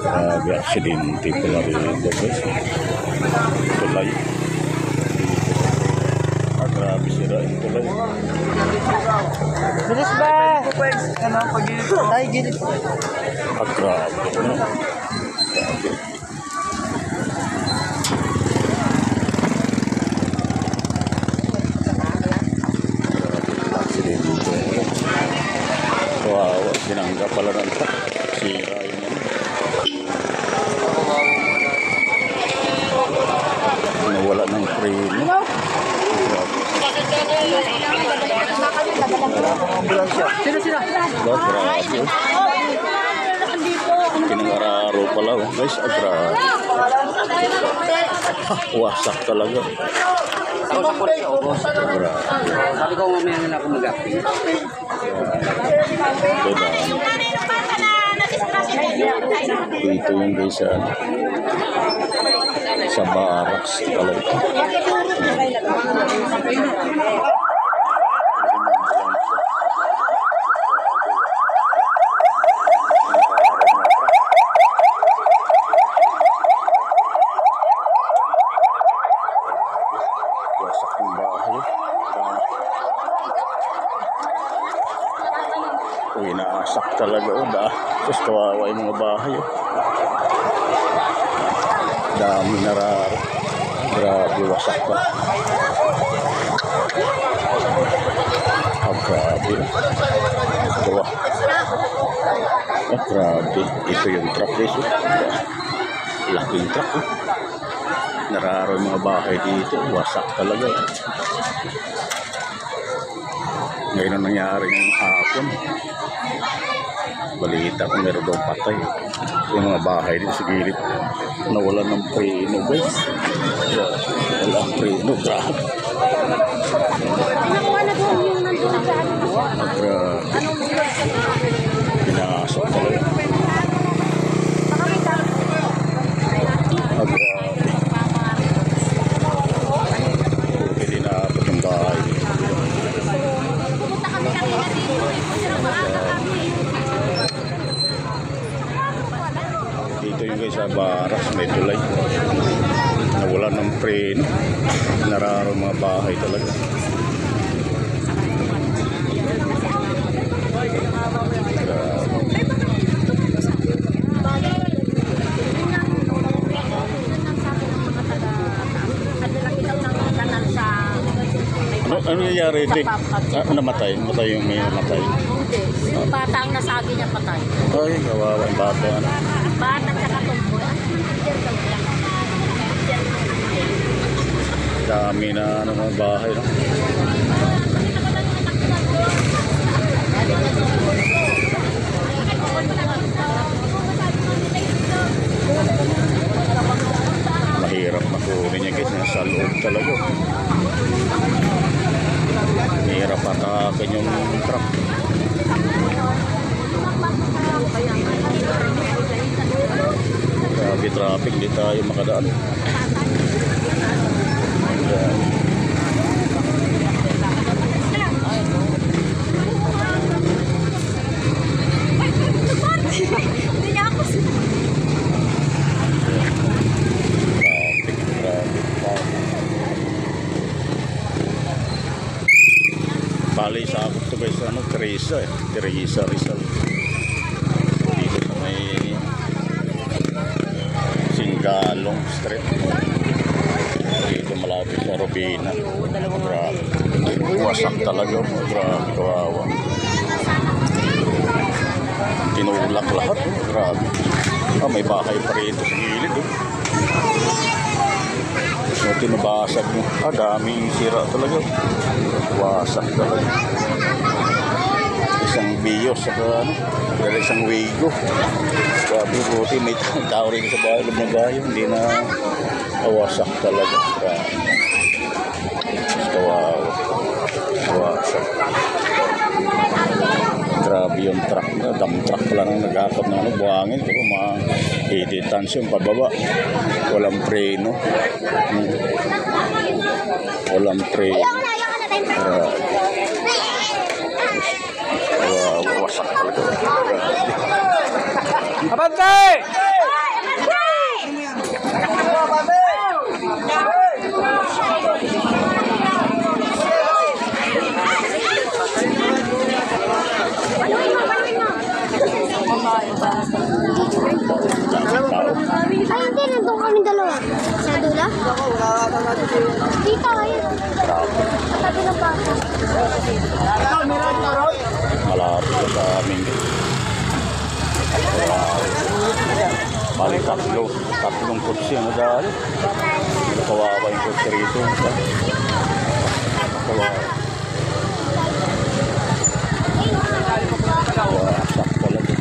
Grabe, aksidente pala rito guys. Tulay. Grabe sila yung tulay. Bilis ba? Ano, pag-gilid ko? Ay, gilid ko. Grabe. No? Grabe. Aksidente. Wow, sinangga pala ng truck. Sira yung ano. Nawala ng preno. Sino? Grabe. Pinangararo pala guys. Grabe. Wasak talaga. Grabe. Sabi ko mamaya na ako mag-acting. Dito yung guys sa barracks talaga. Wasak yung bahay. Inaasak talaga Tapos kawawa yung mga bahay Dami nararo. Grabe, wasak pa. Grabe. Gawa. Grabe. Ito yung truck guys. Laking truck Nararo yung mga bahay dito. Wasak talaga Ngayon ang nangyari ng hapon. Balita kung meron daw patay. Yung mga bahay din sa gilid. Nawala ng preno guys. Wala ang preno. Grabe. Pinasok talaga. Hindi na abot yung bahay. Dito yung guys sa baras, may tulay. Nawala ng preno. Nararo mga bahay talaga. Ano nangyari ito? Namatay? Matay yung may namatay? Hindi. Yung bata ang nasagi niya patay. Ay, kawawa yung bata. Bata sa katumboy. Dami na mga bahay. No? Mahirap makunin niya kasi nasa loob talaga. Mahirap atakin yung truck. Grabe traffic, di tayo makadaan. Hindi niya ako Bali sa ako ito guys, Teresa Rizal. Dito sa may Singalong Street. Dito malapit sa Robina. Grabe. Wasak talaga. Grabe, kawawa. Tinulak lahat. Grabe. May bahay pa rito sa gilid. So, tinabasag mo. Daming sira talaga. Wasak talaga. Isang bios saka isang wigo. Grabe, buti may tao rin sa bahay ng bahay. Hindi na wasak talaga. Kawawa. Wasak. Grabe yung truck na. Dump truck pala nang nag-akot na buhangin. Pero mga 80 tons yung pababa. Walang preno. Walang preno. Wasak talaga. Abante! Ay, hindi. Nandun kami dalawa. Sa dula? Dito, ayun. Katabi ng bata. Malapit sa amin. Bali tatlong kutsi ano dahil. Kawawa yung kutsi rito. Kawawa. Wasak talaga.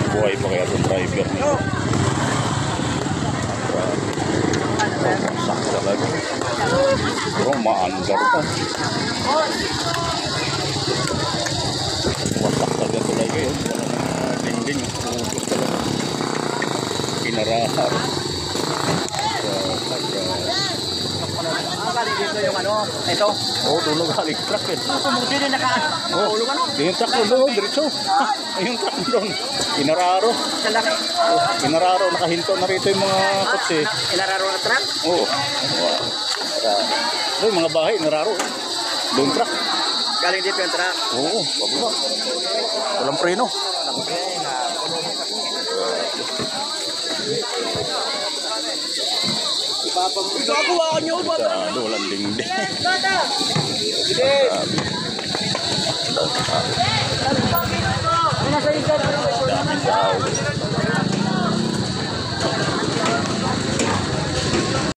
Buhay pa kaya itong driver niya. Wasak talaga. Pero maandar pa. Wasak talaga talaga yun. Wala na dingding. Pupus talaga. Pinarahar. Dito yung ano, ito. Oo, tulog halik truck eh. Sumuti din Oo, yung truck doon, diretso. Yung truck doon. Pinararo. Sa laki. Pinararo, nakahinto na rito yung mga kotse. Ilararo na truck. Oo. Yung mga bahay, nararo. Doon truck. Galing dito yung truck. Oo, pababa. Walang preno. Nakakuha nyo ba? Walang dingding. Nasa ikan. Daming tao.